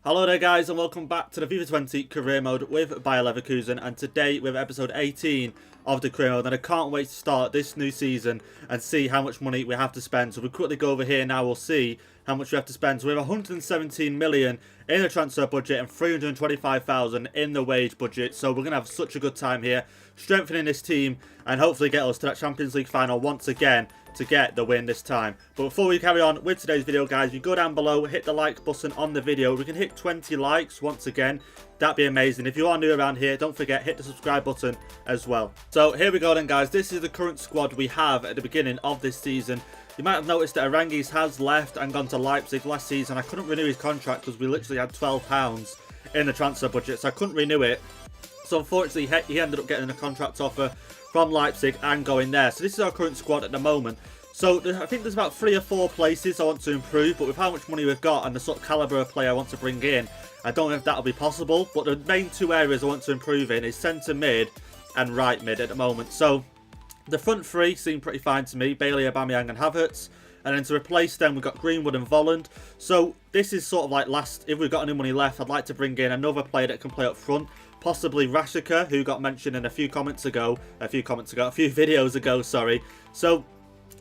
Hello there guys and welcome back to the FIFA 20 career mode with Bayer Leverkusen, and today we have episode 18 of the career mode, and I can't wait to start this new season and see how much money we have to spend. So we'll quickly go over here now, we'll see how much we have to spend. So we have 117 million in the transfer budget and 325,000 in the wage budget, so we're going to have such a good time here strengthening this team and hopefully get us to that Champions League final once again to get the win this time. But before we carry on with today's video guys, you go down below, hit the like button on the video. We can hit 20 likes once again, that'd be amazing. If you are new around here, don't forget hit the subscribe button as well. So here we go then guys, this is the current squad we have at the beginning of this season. You might have noticed that Renzy has left and gone to Leipzig last season. I couldn't renew his contract because we literally had £12 in the transfer budget, so I couldn't renew it. So unfortunately he ended up getting a contract offer from Leipzig and going there. So this is our current squad at the moment. So I think there's about 3 or 4 places I want to improve, but with how much money we've got and the sort of calibre of player I want to bring in, I don't know if that'll be possible. But the main 2 areas I want to improve in is centre mid and right mid at the moment. So the front 3 seem pretty fine to me, Bailey, Aubameyang and Havertz. And then to replace them, we've got Greenwood and Volland. So this is sort of like if we've got any money left, I'd like to bring in another player that can play up front. Possibly Rashika, who got mentioned in a few videos ago, sorry. So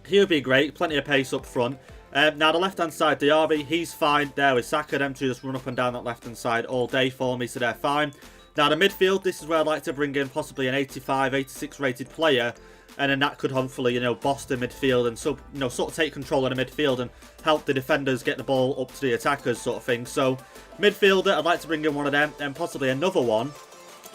he would be great, plenty of pace up front. Now the left hand side, Diaby, he's fine there with Saka. Them two just run up and down that left hand side all day for me, so they're fine. Now the midfield, this is where I'd like to bring in possibly an 85, 86 rated player. And then that could hopefully, boss the midfield and sort of take control of the midfield and help the defenders get the ball up to the attackers sort of thing. So midfielder, I'd like to bring in one of them and possibly another one.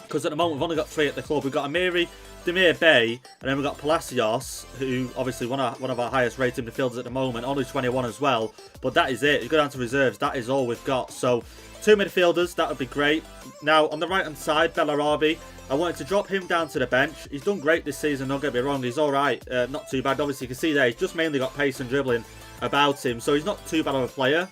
Because at the moment we've only got 3 at the club. We've got Demir Bay, and then we've got Palacios, who obviously one of our highest rated midfielders at the moment, only 21 as well. But that is it. You go down to reserves, that is all we've got. So 2 midfielders, that would be great. Now on the right hand side, Bellarabi, I wanted to drop him down to the bench. He's done great this season, don't get me wrong, he's alright, not too bad. Obviously you can see there, he's just mainly got pace and dribbling about him, so he's not too bad of a player.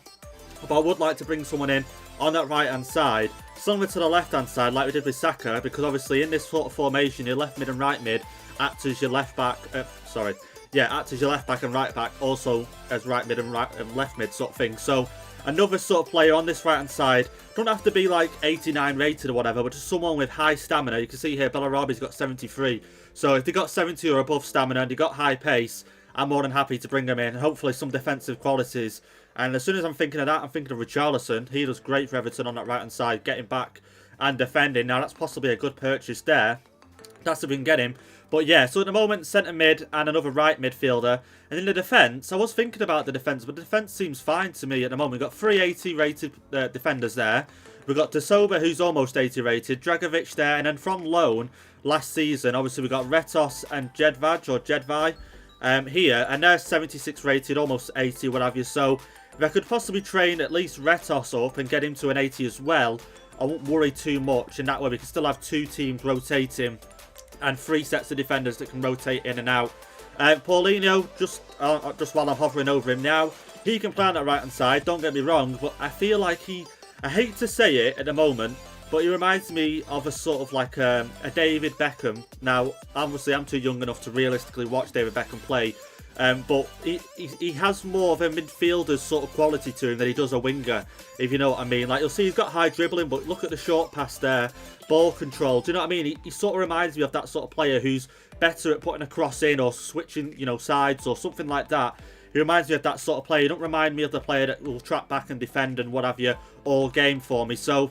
But I would like to bring someone in on that right hand side, similar to the left hand side like we did with Saka, because obviously in this sort of formation your left mid and right mid act as your left back, act as your left back and right back, also as right mid and left mid sort of thing. So another sort of player on this right hand side, don't have to be like 89 rated or whatever, but just someone with high stamina. You can see here Bellarabi's got 73, so if they got 70 or above stamina and they got high pace, I'm more than happy to bring them in, and hopefully some defensive qualities. And as soon as I'm thinking of that, I'm thinking of Richarlison. He does great for Everton on that right hand side, getting back and defending. Now that's possibly a good purchase there. That's if we can get him. But yeah, so at the moment, centre mid and another right midfielder. And in the defence, I was thinking about the defence, but the defence seems fine to me at the moment. We've got 3 80 rated defenders there. We've got De Soba, who's almost 80 rated, Dragovic there, and then from loan last season, obviously we've got Retos and Jedvaj here, and they're 76 rated, almost 80, what have you. So if I could possibly train at least Retos up and get him to an 80 as well, I won't worry too much, and that way we can still have 2 teams rotating and 3 sets of defenders that can rotate in and out. Paulinho, just while I'm hovering over him now, he can play on that right hand side, don't get me wrong, but I feel like I hate to say it at the moment, but he reminds me of a sort of like a David Beckham. Now obviously I'm too young enough to realistically watch David Beckham play, but he has more of a midfielder's sort of quality to him than he does a winger, if you know what I mean. Like you'll see he's got high dribbling, but look at the short pass there, ball control. Do you know what I mean? He sort of reminds me of that sort of player who's better at putting a cross in or switching, sides or something like that. He reminds me of that sort of player. He don't remind me of the player that will track back and defend and what have you all game for me. So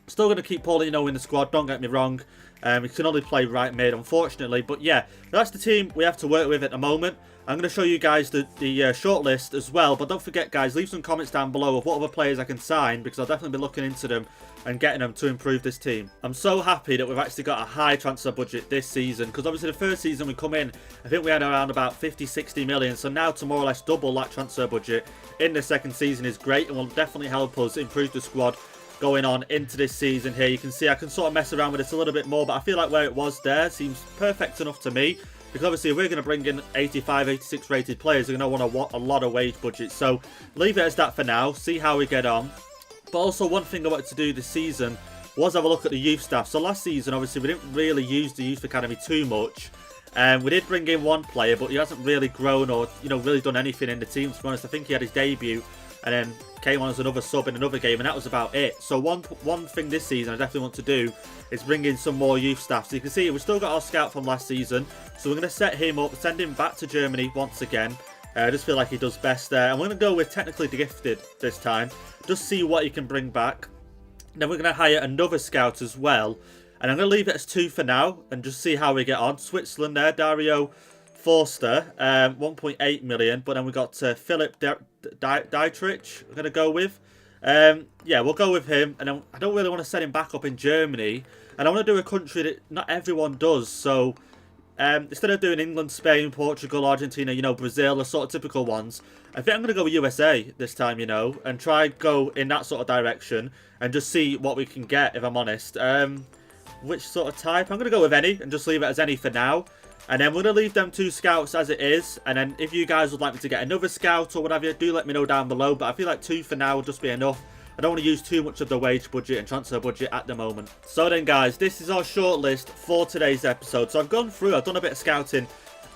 still going to keep Paulinho in the squad, don't get me wrong. He can only play right mid, unfortunately. But yeah, that's the team we have to work with at the moment. I'm going to show you guys the short list as well. But don't forget, guys, leave some comments down below of what other players I can sign, because I'll definitely be looking into them and getting them to improve this team. I'm so happy that we've actually got a high transfer budget this season, because obviously the first season we come in, I think we had around about 50-60 million. So now to more or less double that transfer budget in the second season is great, and will definitely help us improve the squad going on into this season here. You can see I can sort of mess around with this a little bit more, but I feel like where it was there seems perfect enough to me, because obviously if we're going to bring in 85, 86 rated players, they're going to want a lot of wage budget. So leave it as that for now, see how we get on. But also one thing I wanted to do this season was have a look at the youth staff. So last season obviously we didn't really use the youth academy too much. We did bring in one player, but he hasn't really grown or really done anything in the team, to be honest. I think he had his debut and then came on as another sub in another game, and that was about it. So one thing this season I definitely want to do is bring in some more youth staff. So you can see we've still got our scout from last season, so we're going to set him up, send him back to Germany once again. I just feel like he does best there. And we're going to go with technically gifted this time, just see what he can bring back. Then we're going to hire another scout as well, and I'm going to leave it as 2 for now and just see how we get on. Switzerland there, Dario Forster, 1.8 million, but then we got Philip Dietrich we're going to go with. Yeah, we'll go with him, and then I don't really want to set him back up in Germany, and I want to do a country that not everyone does, so instead of doing England, Spain, Portugal, Argentina, you know, Brazil, the sort of typical ones, I think I'm going to go with USA this time, you know, and try go in that sort of direction and just see what we can get, if I'm honest. Which sort of type? I'm going to go with any and just leave it as any for now. And then we're going to leave them 2 scouts as it is. And then if you guys would like me to get another scout or whatever, do let me know down below. But I feel like 2 for now will just be enough. I don't want to use too much of the wage budget and transfer budget at the moment. So then guys, this is our shortlist for today's episode. So I've gone through, I've done a bit of scouting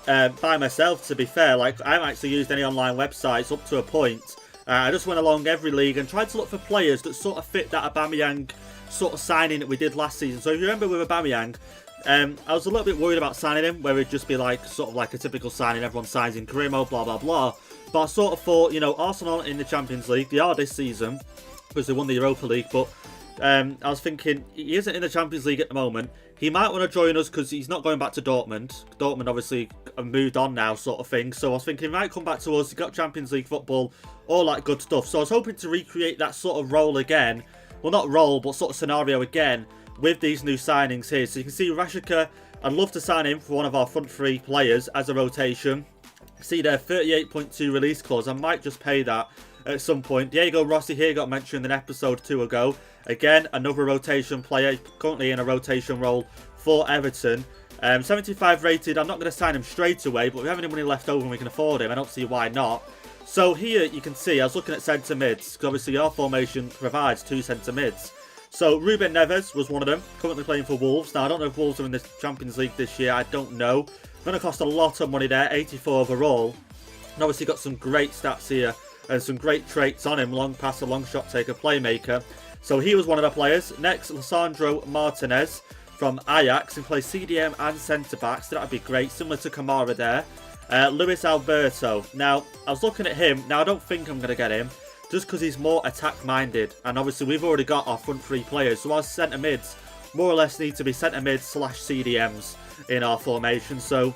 by myself, to be fair. Like, I haven't actually used any online websites up to a point. I just went along every league and tried to look for players that sort of fit that Aubameyang sort of signing that we did last season. So if you remember with Aubameyang, I was a little bit worried about signing him, where it'd just be like sort of like a typical signing, everyone signs in Carimo, blah blah blah. But I sort of thought, you know, Arsenal in the Champions League, they are this season because they won the Europa League, but I was thinking he isn't in the Champions League at the moment. He might want to join us because he's not going back to Dortmund. Dortmund obviously have moved on now, sort of thing. So I was thinking he might come back to us. He got Champions League football, all that good stuff. So I was hoping to recreate that sort of role again. Well, not role, but sort of scenario again with these new signings here. So you can see Rashika, I'd love to sign him for one of our front 3 players as a rotation. See there, 38.2 release clause. I might just pay that at some point. Diego Rossi here got mentioned in episode 2 ago. Again, another rotation player, currently in a rotation role for Everton. 75 rated. I'm not going to sign him straight away, but if we have any money left over and we can afford him, I don't see why not. So here you can see, I was looking at centre mids, because obviously our formation provides 2 centre mids. So Ruben Neves was one of them, currently playing for Wolves. Now I don't know if Wolves are in the Champions League this year, I don't know. Going to cost a lot of money there, 84 overall. And obviously got some great stats here and some great traits on him, long passer, long shot taker, playmaker. So he was one of the players. Next, Lisandro Martinez from Ajax, and plays CDM and centre back, so that would be great, similar to Kamara there. Luis Alberto. Now, I was looking at him. Now, I don't think I'm going to get him, just because he's more attack-minded. And obviously, we've already got our front 3 players. So our centre mids more or less need to be centre mids / CDMs in our formation. So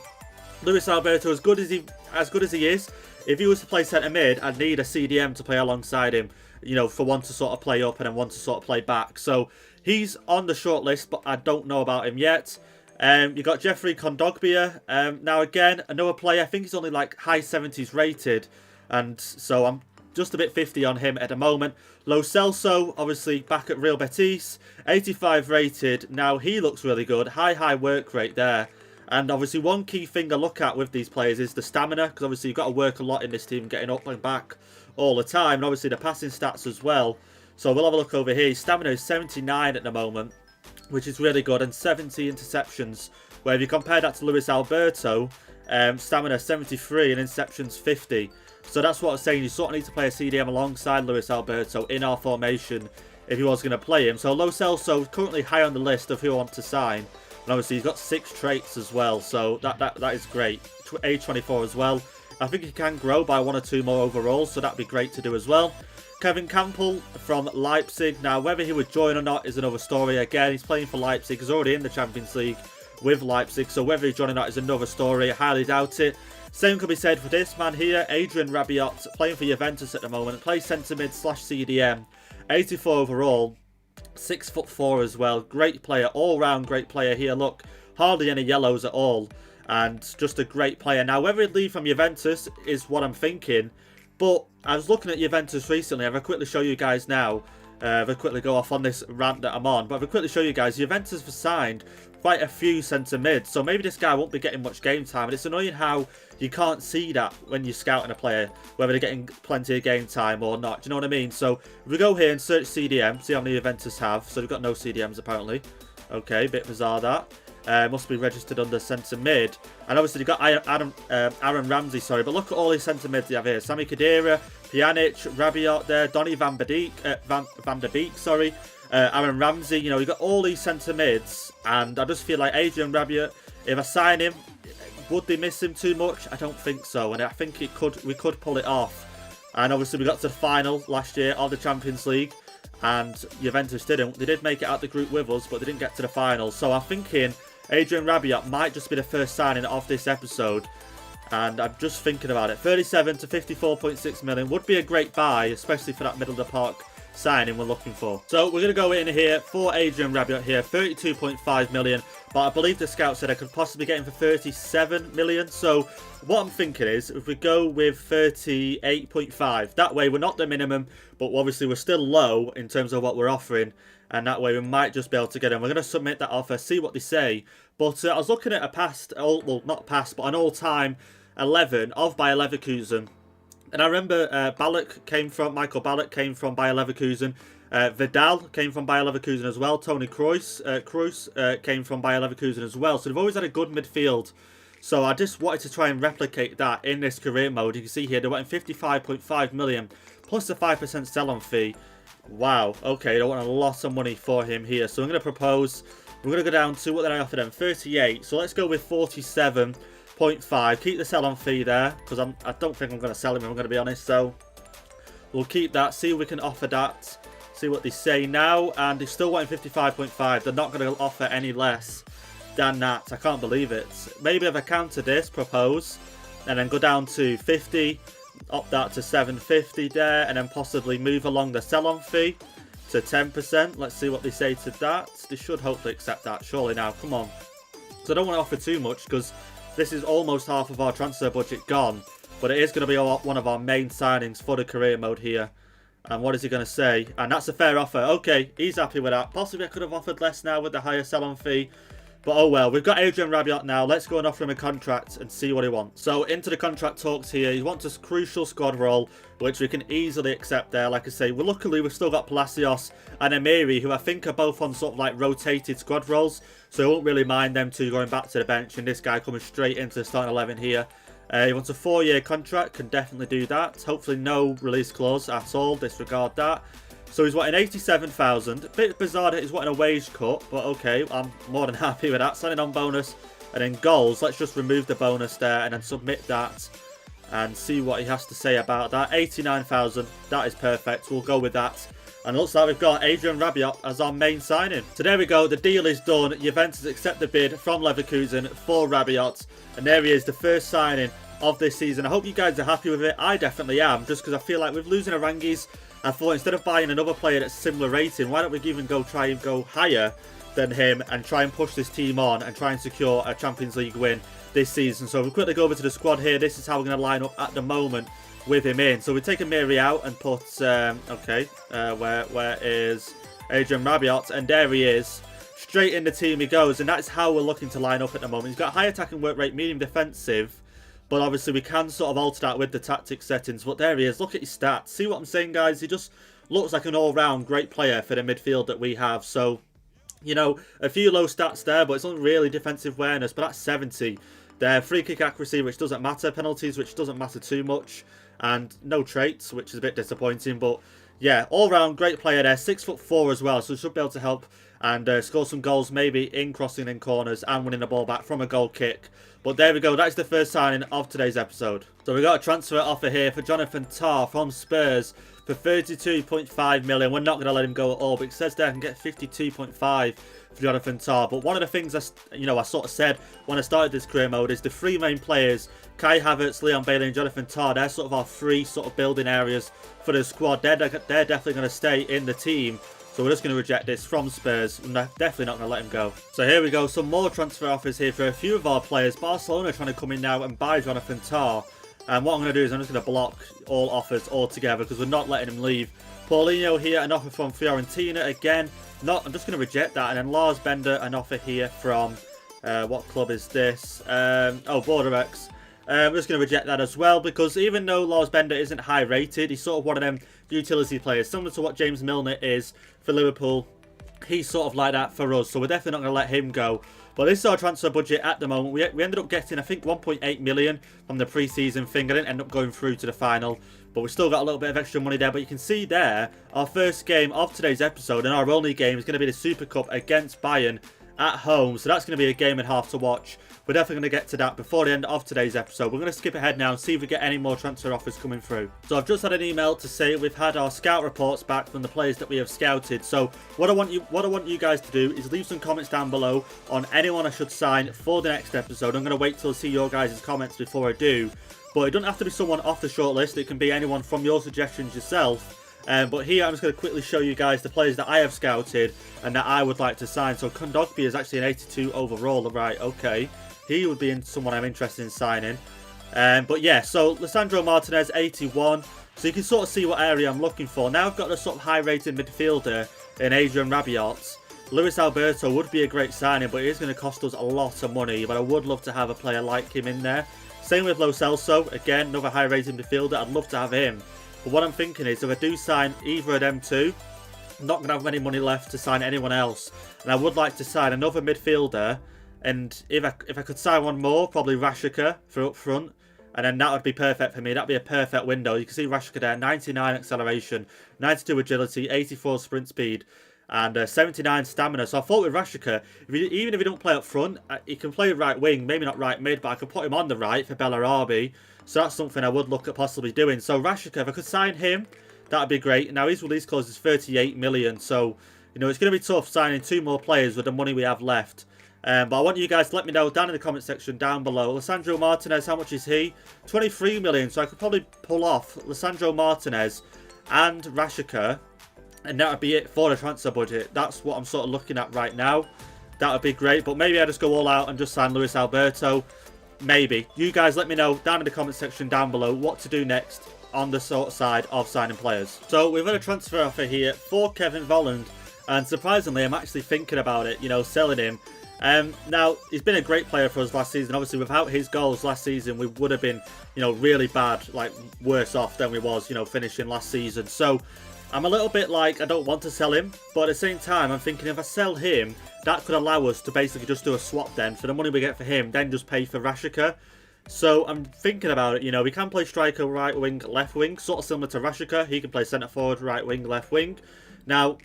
Luis Alberto, as good as he is, if he was to play centre mid, I'd need a CDM to play alongside him. You know, for one to sort of play up and then one to sort of play back. So he's on the short list, but I don't know about him yet. You got Jeffrey Kondogbia. Now again, another player. I think he's only like high 70s rated, and so I'm just a bit 50 on him at the moment. Lo Celso, obviously back at Real Betis, 85 rated. Now he looks really good. High work rate there. And obviously one key thing I look at with these players is the stamina, because obviously you've got to work a lot in this team, getting up and back all the time, and obviously the passing stats as well. So we'll have a look over here. His stamina is 79 at the moment, which is really good, and 70 interceptions, where if you compare that to Luis Alberto, stamina 73 and interceptions 50. So that's what I was saying, you sort of need to play a CDM alongside Luis Alberto in our formation if he was going to play him. So Lo Celso currently high on the list of who I want to sign, and obviously he's got 6 traits as well, so that is great. Age 24 as well. I think he can grow by 1 or 2 more overall, so that'd be great to do as well. Kevin Campbell from Leipzig. Now, whether he would join or not is another story. Again, he's playing for Leipzig. He's already in the Champions League with Leipzig, so whether he's joining or not is another story. I highly doubt it. Same could be said for this man here, Adrian Rabiot, playing for Juventus at the moment. Plays centre mid / CDM. 84 overall. 6'4" as well. Great player, all-round great player here. Look, hardly any yellows at all, and just a great player. Now, whether he'd leave from Juventus is what I'm thinking, but I was looking at Juventus recently. I'll quickly show you guys now. I'll quickly go off on this rant that I'm on, but I'll quickly show you guys. Juventus have signed quite a few centre mids, so maybe this guy won't be getting much game time, and it's annoying how you can't see that when you're scouting a player, whether they're getting plenty of game time or not. Do you know what I mean? So if we go here and search CDM, see how many Juventus have. So we've got no CDMs apparently. Okay, bit bizarre that. Must be registered under centre mid. And obviously you've got Aaron Ramsey, sorry. But look at all these centre mids you have here. Sami Khedira, Pjanic, Rabiot there, Donny van der Beek, sorry. Aaron Ramsey, you know, you've got all these centre mids. And I just feel like Adrian Rabiot, if I sign him, would they miss him too much? I don't think so. And I think we could pull it off. And obviously we got to the final last year of the Champions League. And Juventus didn't. They did make it out the group with us, but they didn't get to the final. So I'm thinking Adrian Rabiot might just be the first signing of this episode. And I'm just thinking about it. 37 to 54.6 million would be a great buy, especially for that middle of the park signing we're looking for. So we're going to go in here for Adrian Rabiot here. 32.5 million. But I believe the scout said I could possibly get him for 37 million. So what I'm thinking is, if we go with 38.5, that way we're not the minimum, but obviously we're still low in terms of what we're offering. And that way we might just be able to get him. We're going to submit that offer, see what they say. But I was looking at well, not past, but an all-time 11 of Bayer Leverkusen. And I remember Michael Ballack came from Bayer Leverkusen. Vidal came from Bayer Leverkusen as well. Toni Kroos came from Bayer Leverkusen as well. So they've always had a good midfield. So I just wanted to try and replicate that in this career mode. You can see here they went 55.5 million plus the 5% sell-on fee. Wow. Okay, they want a lot of money for him here. So I'm going to propose, we're going to go down to, what did I offer them? 38. So let's go with 47.5. Keep the sell-on fee there, because I don't think I'm going to sell him, if I'm going to be honest. So we'll keep that, see if we can offer that. See what they say now, and they're still wanting 55.5. They're not going to offer any less than that. I can't believe it. Maybe if I counter this, propose, and then go down to 50, up that to 750 there, and then possibly move along the sell-on fee to 10%. Let's see what they say to that. They should hopefully accept that, surely now. Come on. So I don't want to offer too much, because this is almost half of our transfer budget gone, but it is going to be one of our main signings for the career mode here. And what is he going to say? And that's a fair offer. Okay, he's happy with that. Possibly I could have offered less now with the higher sell-on fee. But oh well, we've got Adrian Rabiot now. Let's go and offer him a contract and see what he wants. So into the contract talks here. He wants a crucial squad role, which we can easily accept there. Like I say, luckily we've still got Palacios and Amiri, who I think are both on sort of like rotated squad roles. So I won't really mind them two going back to the bench, and this guy coming straight into the starting 11 here. He wants a 4-year contract, can definitely do that. Hopefully no release clause at all, disregard that. So he's wanting 87,000. Bit bizarre that he's wanting a wage cut, but okay, I'm more than happy with that. Signing on bonus, and then goals. Let's just remove the bonus there and then submit that and see what he has to say about that. 89,000, that is perfect. We'll go with that. And it looks like we've got Adrian Rabiot as our main signing. So there we go, the deal is done. Juventus accept the bid from Leverkusen for Rabiot. And there he is, the first signing of this season. I hope you guys are happy with it. I definitely am, just because I feel like with losing Arangis, I thought instead of buying another player that's similar rating, why don't we even try and go higher than him and try and push this team on and try and secure a Champions League win this season. So we'll quickly go over to the squad here. This is how we're going to line up at the moment with him in. So we take Amiri out and put, where is Adrian Rabiot? And there he is. Straight in the team he goes, and that's how we're looking to line up at the moment. He's got high attacking work rate, medium defensive, but obviously we can sort of alter that with the tactics settings. But there he is. Look at his stats. See what I'm saying, guys? He just looks like an all-round great player for the midfield that we have. So, you know, a few low stats there, but it's not really defensive awareness, but that's 70. There, free kick accuracy, which doesn't matter. Penalties, which doesn't matter too much. And no traits, which is a bit disappointing. But yeah, all-round great player there. 6'4" as well, so he should be able to help and score some goals, maybe in crossing in corners and winning the ball back from a goal kick. But there we go. That's the first signing of today's episode. So we got a transfer offer here for Jonathan Tah from Spurs for 32.5 million. We're not going to let him go at all, but it says there I can get 52.5 for Jonathan Tah. But one of the things I sort of said when I started this career mode is the three main players, Kai Havertz, Leon Bailey and Jonathan Tah, they're sort of our three sort of building areas for the squad. They're definitely going to stay in the team. So we're just going to reject this from Spurs. I'm definitely not going to let him go. So here we go. Some more transfer offers here for a few of our players. Barcelona trying to come in now and buy Jonathan Tah. And what I'm going to do is I'm just going to block all offers altogether because we're not letting him leave. Paulinho here, an offer from Fiorentina. Again, I'm just going to reject that. And then Lars Bender, an offer here from, what club is this? Bordeaux. I'm just going to reject that as well because even though Lars Bender isn't high rated, he's sort of one of them utility players, similar to what James Milner is for Liverpool. He's sort of like that for us, so we're definitely not going to let him go. But this is our transfer budget at the moment. We ended up getting, I think, 1.8 million from the pre-season thing. I didn't end up going through to the final, but we still got a little bit of extra money there. But you can see there, our first game of today's episode and our only game is going to be the Super Cup against Bayern at home. So that's going to be a game and a half to watch. We're definitely going to get to that before the end of today's episode. We're going to skip ahead now and see if we get any more transfer offers coming through. So I've just had an email to say we've had our scout reports back from the players that we have scouted. So what I want you guys to do is leave some comments down below on anyone I should sign for the next episode. I'm going to wait till I see your guys' comments before I do. But it doesn't have to be someone off the shortlist. It can be anyone from your suggestions yourself. But here I'm just going to quickly show you guys the players that I have scouted and that I would like to sign. So Kondogbia is actually an 82 overall. Right, okay. He would be someone I'm interested in signing. But yeah, so Lisandro Martinez, 81. So you can sort of see what area I'm looking for. Now I've got a sort of high-rated midfielder in Adrian Rabiot. Luis Alberto would be a great signing, but it is going to cost us a lot of money. But I would love to have a player like him in there. Same with Lo Celso. Again, another high-rated midfielder. I'd love to have him. But what I'm thinking is, if I do sign either of them two, I'm not going to have any money left to sign anyone else. And I would like to sign another midfielder. And if I could sign one more, probably Rashika for up front. And then that would be perfect for me. That would be a perfect window. You can see Rashika there, 99 acceleration, 92 agility, 84 sprint speed, and 79 stamina. So I thought with Rashika, even if he don't play up front, he can play right wing, maybe not right mid, but I could put him on the right for Bellarabi. So that's something I would look at possibly doing. So Rashika, if I could sign him, that would be great. Now his release clause is 38 million. So, you know, it's going to be tough signing two more players with the money we have left. But I want you guys to let me know down in the comment section down below. Lisandro Martinez, how much is he? 23 million. So I could probably pull off Lisandro Martinez and Rashika. And that would be it for the transfer budget. That's what I'm sort of looking at right now. That would be great. But maybe I just go all out and just sign Luis Alberto. Maybe. You guys let me know down in the comment section down below what to do next on the sort of side of signing players. So we've had a transfer offer here for Kevin Volland. And surprisingly, I'm actually thinking about it, you know, selling him. Now, he's been a great player for us last season. Obviously, without his goals last season, we would have been, you know, really bad, like worse off than we was, you know, finishing last season. So, I'm a little bit like, I don't want to sell him. But at the same time, I'm thinking if I sell him, that could allow us to basically just do a swap then. For the money we get for him, then just pay for Rashika. So, I'm thinking about it, you know, we can play striker, right wing, left wing. Sort of similar to Rashika. He can play centre forward, right wing, left wing. Now,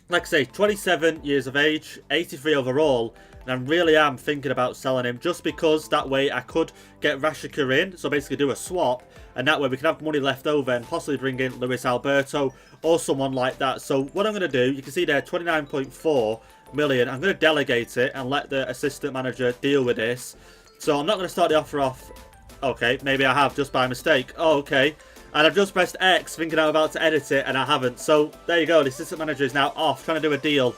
like I say, 27 years of age, 83 overall. And I really am thinking about selling him just because that way I could get Rashika in. So basically do a swap. And that way we can have money left over and possibly bring in Luis Alberto or someone like that. So what I'm going to do, you can see there 29.4 million. I'm going to delegate it and let the assistant manager deal with this. So I'm not going to start the offer off. Okay, maybe I have just by mistake. Oh, okay. And I've just pressed X thinking I'm about to edit it and I haven't. So there you go. The assistant manager is now off trying to do a deal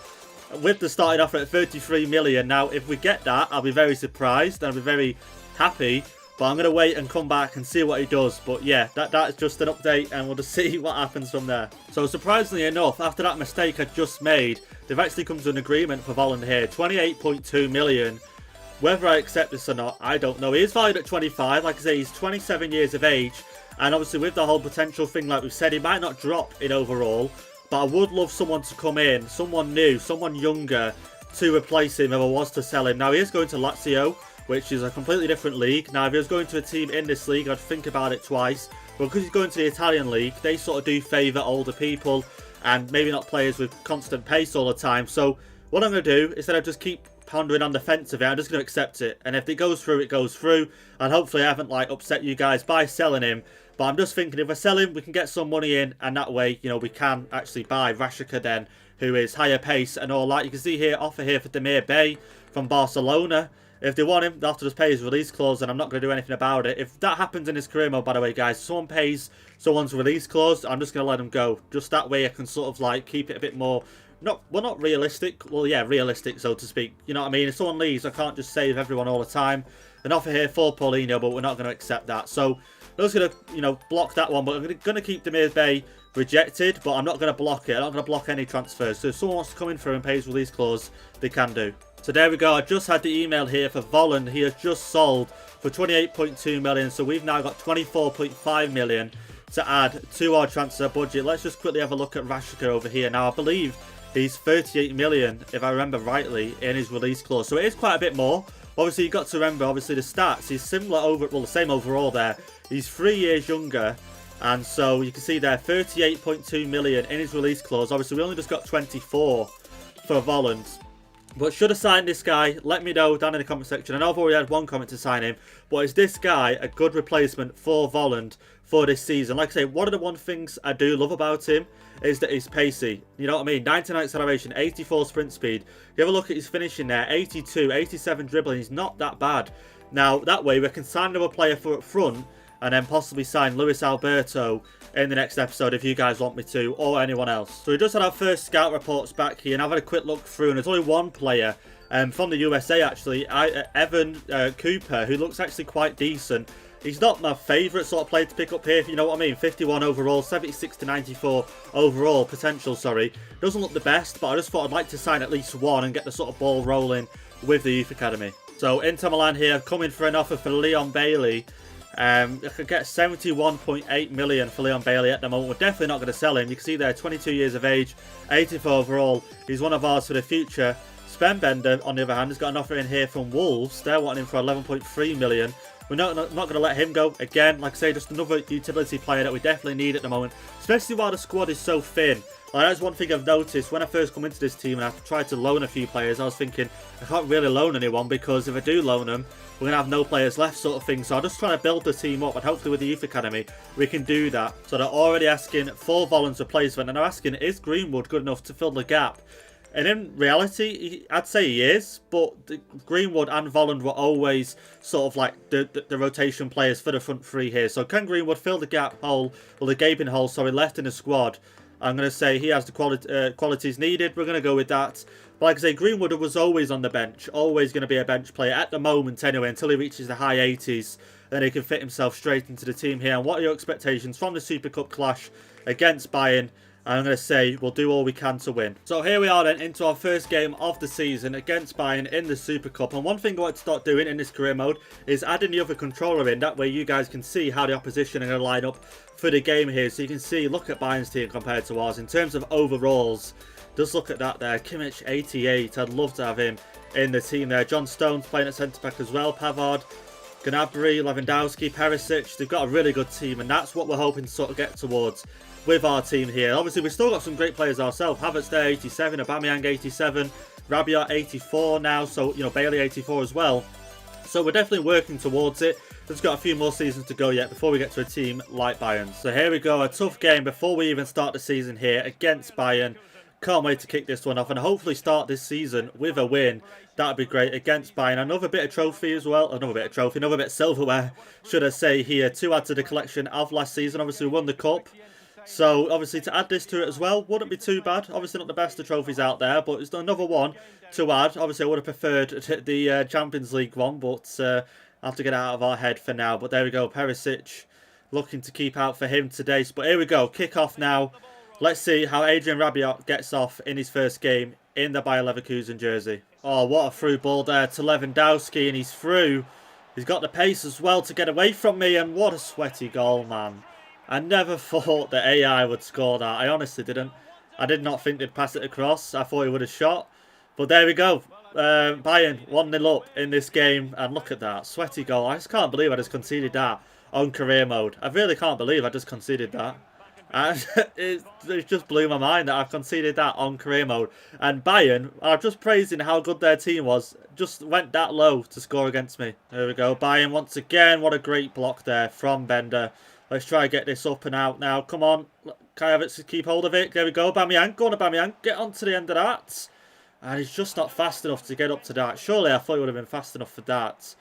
with the starting offer at 33 million. Now, if we get that, I'll be very surprised. I'll be very happy. But I'm going to wait and come back and see what he does. But yeah, that is just an update and we'll just see what happens from there. So surprisingly enough, after that mistake I just made, they've actually come to an agreement for Volland here. 28.2 million. Whether I accept this or not, I don't know. He is valued at 25. Like I say, he's 27 years of age. And obviously with the whole potential thing, like we've said, he might not drop in overall. But I would love someone to come in, someone new, someone younger, to replace him if I was to sell him. Now, he is going to Lazio, which is a completely different league. Now, if he was going to a team in this league, I'd think about it twice. But because he's going to the Italian league, they sort of do favour older people and maybe not players with constant pace all the time. So what I'm going to do, instead of just keep pondering on the fence of it, I'm just going to accept it. And if it goes through, it goes through. And hopefully I haven't like upset you guys by selling him. But I'm just thinking if I sell him, we can get some money in. And that way, you know, we can actually buy Rashika then, who is higher pace and all that. You can see here, offer here for Demir Bay from Barcelona. If they want him, they'll have to just pay his release clause, and I'm not going to do anything about it. If that happens in his career mode, by the way, guys, someone pays someone's release clause, I'm just going to let them go. Just that way I can sort of like keep it a bit more, not realistic. Well, yeah, realistic, so to speak. You know what I mean? If someone leaves, I can't just save everyone all the time. An offer here for Paulinho, but we're not going to accept that. So I'm just going to, you know, block that one. But I'm going to keep Demir Bay rejected, but I'm not going to block it. I'm not going to block any transfers. So if someone wants to come in through and pay his release clause, they can do. So there we go. I just had the email here for Volland. He has just sold for 28.2 million. So we've now got 24.5 million to add to our transfer budget. Let's just quickly have a look at Rashika over here. Now, I believe he's 38 million, if I remember rightly, in his release clause. So it is quite a bit more. Obviously, you've got to remember, obviously, the stats. He's similar the same overall there. He's 3 years younger. And so you can see there, 38.2 million in his release clause. Obviously, we only just got 24 for Volland. But should have signed this guy, let me know down in the comment section. I know I've already had one comment to sign him, but is this guy a good replacement for Volland for this season? Like I say, one of the one things I do love about him is that he's pacey. You know what I mean? 99 acceleration, 84 sprint speed. You have a look at his finishing there, 82, 87 dribbling. He's not that bad. Now, that way we can sign another player for up front and then possibly sign Luis Alberto in the next episode if you guys want me to, or anyone else. So we just had our first scout reports back here, and I've had a quick look through, and there's only one player from the USA actually, Evan Cooper, who looks actually quite decent. He's not my favourite sort of player to pick up here, if you know what I mean. 51 overall, 76 to 94 overall potential, sorry. Doesn't look the best, but I just thought I'd like to sign at least one and get the sort of ball rolling with the youth academy. So Inter Milan here, coming for an offer for Leon Bailey. I could get 71.8 million for Leon Bailey at the moment. We're definitely not going to sell him. You can see there, 22 years of age, 84 overall. He's one of ours for the future. Sven Bender, on the other hand, has got an offer in here from Wolves. They're wanting him for 11.3 million. We're not going to let him go. Again, like I say, just another utility player that we definitely need at the moment, especially while the squad is so thin. Like, that's one thing I've noticed when I first come into this team and I tried to loan a few players. I was thinking, I can't really loan anyone because if I do loan them, we're going to have no players left sort of thing. So I'm just trying to build the team up, and hopefully with the youth academy, we can do that. So they're already asking for Volland's replacement, and they're asking, is Greenwood good enough to fill the gap? And in reality, I'd say he is, but Greenwood and Volland were always sort of like the rotation players for the front three here. So can Greenwood fill the gap hole, or the gaping hole, sorry, left in the squad? I'm going to say he has the qualities needed. We're going to go with that. But like I say, Greenwood was always on the bench. Always going to be a bench player at the moment anyway, until he reaches the high 80s. Then he can fit himself straight into the team here. And what are your expectations from the Super Cup clash against Bayern? I'm going to say we'll do all we can to win. So here we are then into our first game of the season against Bayern in the Super Cup. And one thing I want to start doing in this career mode is adding the other controller in. That way you guys can see how the opposition are going to line up for the game here. So you can see, look at Bayern's team compared to ours. In terms of overalls, just look at that there. Kimmich, 88. I'd love to have him in the team there. John Stones playing at centre-back as well. Pavard, Gnabry, Lewandowski, Perisic. They've got a really good team, and that's what we're hoping to sort of get towards with our team here. Obviously, we've still got some great players ourselves. Havertz there, 87. Aubameyang, 87. Rabiot, 84 now. So, you know, Bailey, 84 as well. So we're definitely working towards it. We've got a few more seasons to go yet before we get to a team like Bayern. So here we go, a tough game before we even start the season here against Bayern. Can't wait to kick this one off and hopefully start this season with a win. That would be great against Bayern. Another bit of trophy as well. Another bit of silverware, should I say here, to add to the collection of last season. Obviously, we won the Cup. So, obviously, to add this to it as well wouldn't be too bad. Obviously, not the best of trophies out there, but it's another one to add. Obviously, I would have preferred the Champions League one, but I have to get it out of our head for now. But there we go, Perisic looking to keep out for him today. But here we go, kick off now. Let's see how Adrian Rabiot gets off in his first game in the Bayer Leverkusen jersey. Oh, what a through ball there to Lewandowski, and he's through. He's got the pace as well to get away from me, and what a sweaty goal, man. I never thought that AI would score that. I honestly didn't. I did not think they'd pass it across. I thought he would have shot. But there we go. Bayern 1-0 up in this game. And look at that. Sweaty goal. I just can't believe I just conceded that on career mode. I really can't believe I just conceded that. And it just blew my mind that I've conceded that on career mode. And Bayern, I'm just praising how good their team was, just went that low to score against me. There we go. Bayern once again. What a great block there from Bender. Let's try and get this up and out now. Come on. Kai Havertz keep hold of it. There we go. Aubameyang. Go on, Aubameyang. Get on to the end of that. And he's just not fast enough to get up to that. Surely I thought he would have been fast enough for that.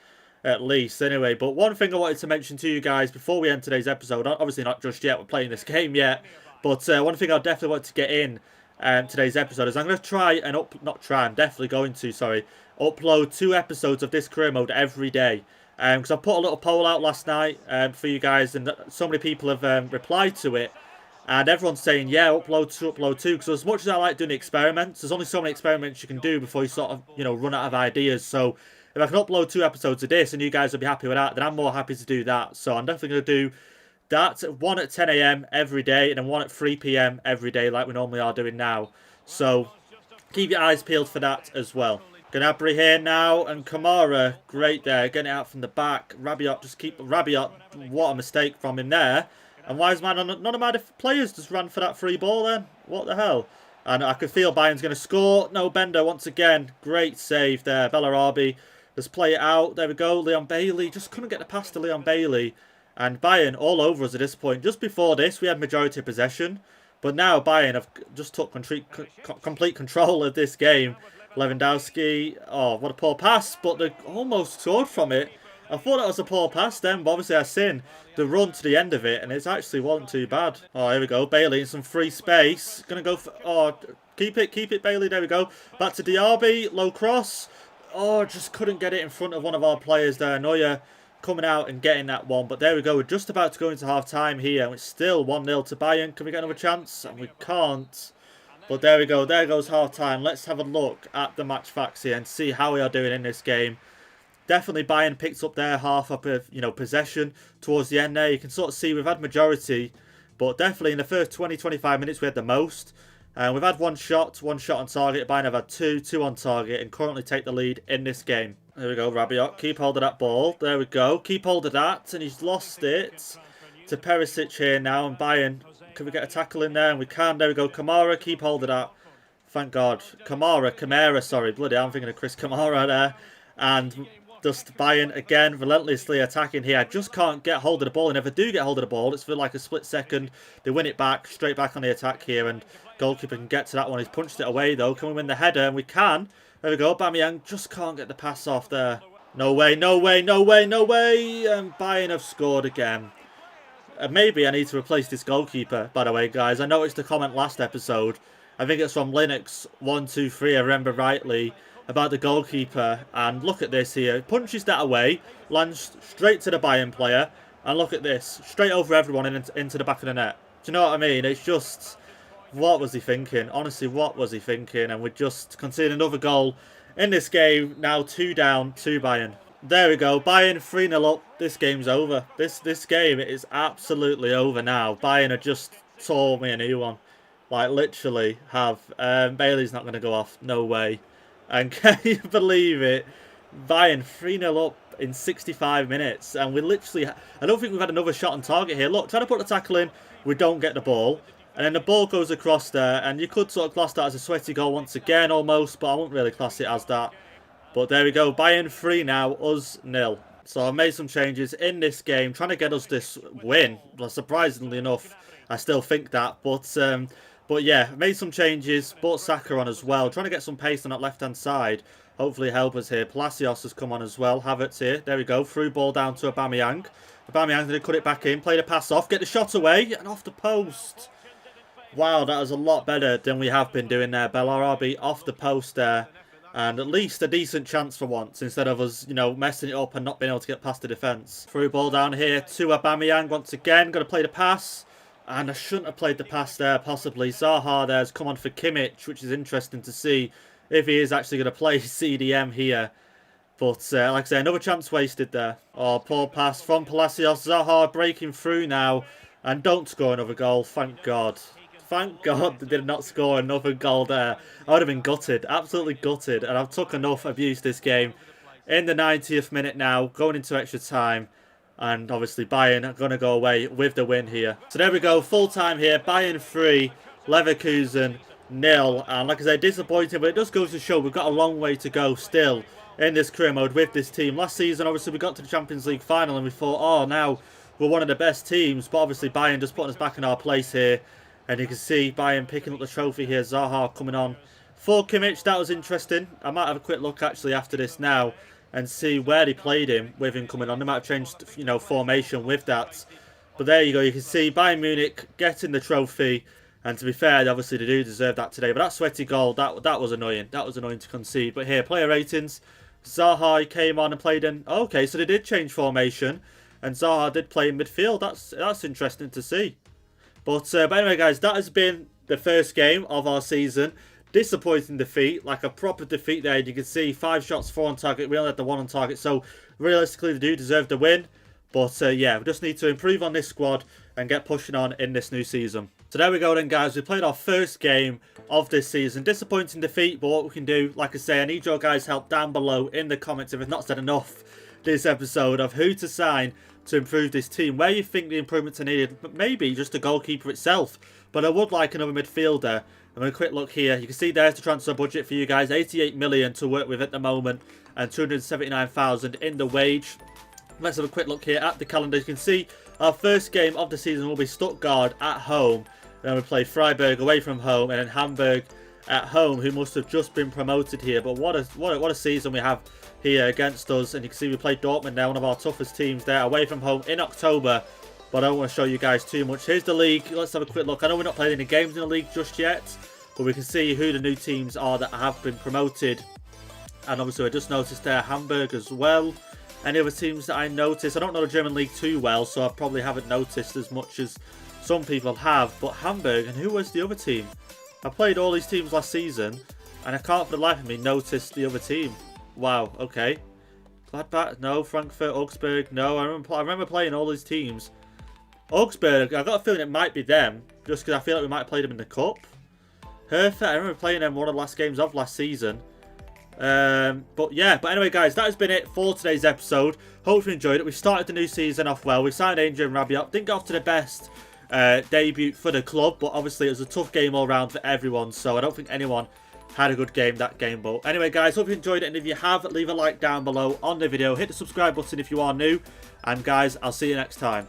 At least. Anyway, but one thing I wanted to mention to you guys before we end today's episode. Obviously not just yet. We're playing this game yet. But one thing I definitely want to get in today's episode is I'm going to try and I'm definitely going to, upload 2 episodes of this career mode every day. Because I put a little poll out last night for you guys, and so many people have replied to it, and everyone's saying, yeah, upload 2. Because as much as I like doing experiments, there's only so many experiments you can do before you sort of, run out of ideas. So if I can upload 2 episodes of this and you guys will be happy with that, then I'm more happy to do that. So I'm definitely going to do that, one at 10 AM every day, and then one at 3 PM every day, like we normally are doing now. So keep your eyes peeled for that as well. Gnabry here now, and Kamara, great there, getting it out from the back. Rabiot, what a mistake from him there. And why is none of my players just ran for that free ball then? What the hell? And I could feel Bayern's going to score. No, Bender once again. Great save there. Bellarabi. Let's play it out. There we go. Leon Bailey. Just couldn't get the pass to Leon Bailey. And Bayern all over us at this point. Just before this, we had majority possession. But now Bayern have just took complete control of this game. Lewandowski. Oh, what a poor pass. But they almost scored from it. I thought that was a poor pass then, but obviously I seen the run to the end of it, and it actually wasn't too bad. Oh, here we go. Bailey in some free space. Gonna go for... Oh, keep it, Bailey. There we go. Back to Diaby. Low cross. Oh, just couldn't get it in front of one of our players there. Neuer coming out and getting that one. But there we go. We're just about to go into half-time here, and it's still 1-0 to Bayern. Can we get another chance? And we can't. But there we go. There goes half-time. Let's have a look at the match facts here and see how we are doing in this game. Definitely Bayern picked up their half of possession towards the end there. You can sort of see we've had majority, but definitely in the first 20-25 minutes we had the most. And we've had one shot on target. Bayern have had two on target and currently take the lead in this game. There we go, Rabiot. Keep hold of that ball. There we go. Keep hold of that. And he's lost it to Perisic here now. And Bayern, can we get a tackle in there? And we can. There we go. Kamara, keep hold of that. Thank God. Kamara, sorry. Bloody hell, I'm thinking of Chris Kamara there. And... just Bayern again relentlessly attacking here. I just can't get hold of the ball, and if I do get hold of the ball, it's for like a split second. They win it back, straight back on the attack here, and goalkeeper can get to that one. He's punched it away though. Can we win the header? And we can. There we go. Aubameyang just can't get the pass off there. No way, no way, no way, no way. And Bayern have scored again. Maybe I need to replace this goalkeeper, by the way, guys. I noticed the comment last episode. I think it's from Linux123, I remember rightly, about the goalkeeper. And look at this here. Punches that away, lands straight to the Bayern player. And look at this. Straight over everyone and into the back of the net. Do you know what I mean? It's just... what was he thinking? Honestly, what was he thinking? And we just conceded another goal in this game. Now 2 down to Bayern. There we go. Bayern 3-0 up. This game's over. This game is absolutely over now. Bayern have just tore me a new one. Like, literally have. Bailey's not going to go off. No way. And can you believe it? Bayern 3-0 up in 65 minutes. And we literally... I don't think we've had another shot on target here. Look, try to put the tackle in. We don't get the ball. And then the ball goes across there. And you could sort of class that as a sweaty goal once again almost. But I wouldn't really class it as that. But there we go. Bayern 3 now. Us 0. So I've made some changes in this game. Trying to get us this win. Well, surprisingly enough, I still think that. But yeah, made some changes. Brought Saka on as well. Trying to get some pace on that left-hand side. Hopefully help us here. Palacios has come on as well. Havertz here. There we go. Through ball down to Aubameyang. Aubameyang going to cut it back in. Play the pass off. Get the shot away. And off the post. Wow, that was a lot better than we have been doing there. Bellarabi off the post there. And at least a decent chance for once. Instead of us, messing it up and not being able to get past the defence. Through ball down here to Aubameyang once again. Going to play the pass. And I shouldn't have played the pass there, possibly. Zaha there's come on for Kimmich, which is interesting to see if he is actually going to play CDM here. But, like I say, another chance wasted there. Oh, poor pass from Palacios. Zaha breaking through now. And don't score another goal, thank God. Thank God they did not score another goal there. I would have been gutted, absolutely gutted. And I've took enough abuse this game. In the 90th minute now, going into extra time. And obviously Bayern are going to go away with the win here. So there we go, full time here. Bayern 3, Leverkusen 0. And like I said, disappointing, but it just goes to show we've got a long way to go still in this career mode with this team. Last season, obviously, we got to the Champions League final and we thought, oh, now we're one of the best teams. But obviously Bayern just putting us back in our place here. And you can see Bayern picking up the trophy here. Zaha coming on for Kimmich. That was interesting. I might have a quick look actually after this now. And see where they played him with him coming on. They might have changed, formation with that. But there you go. You can see Bayern Munich getting the trophy. And to be fair, obviously they do deserve that today. But that sweaty goal, that was annoying. That was annoying to concede. But here, player ratings. Zaha came on and played in... Okay, so they did change formation. And Zaha did play in midfield. That's interesting to see. But anyway, guys, that has been the first game of our season. Disappointing defeat, like a proper defeat there. You can see 5 shots, 4 on target. We only had the 1 on target, so realistically they do deserve the win. But yeah, we just need to improve on this squad and get pushing on in this new season. So there we go then, guys. We played our first game of this season. Disappointing defeat, but what we can do, like I say, I need your guys' help down below in the comments if I've not said enough this episode of who to sign to improve this team, where you think the improvements are needed, but maybe just the goalkeeper itself. But I would like another midfielder. I'm going to quick look here. You can see there's the transfer budget for you guys. 88 million to work with at the moment and 279,000 in the wage. Let's have a quick look here at the calendar. You can see our first game of the season will be Stuttgart at home. Then we play Freiburg away from home, and then Hamburg at home, who must have just been promoted here. But what a season we have here against us. And you can see we played Dortmund now, one of our toughest teams there, away from home in October. But I don't want to show you guys too much. Here's the league. Let's have a quick look. I know we're not playing any games in the league just yet, but we can see who the new teams are that have been promoted. And obviously I just noticed there Hamburg as well. Any other teams that I noticed? I don't know the German league too well, so I probably haven't noticed as much as some people have. But Hamburg, and who was the other team? I played all these teams last season, and I can't for the life of me notice the other team. Wow, okay. Gladbach, no. Frankfurt, Augsburg, no. I remember playing all these teams. Augsburg, I've got a feeling it might be them, just because I feel like we might have played them in the cup. Hertha, I remember playing them one of the last games of last season. But anyway, guys, that has been it for today's episode. Hope you enjoyed it. We started the new season off well. We signed Angel and Rabiot. Didn't get off to the best debut for the club, but obviously it was a tough game all round for everyone, so I don't think anyone had a good game that game. But anyway, guys, hope you enjoyed it, and if you have, leave a like down below on the video. Hit the subscribe button if you are new, and guys, I'll see you next time.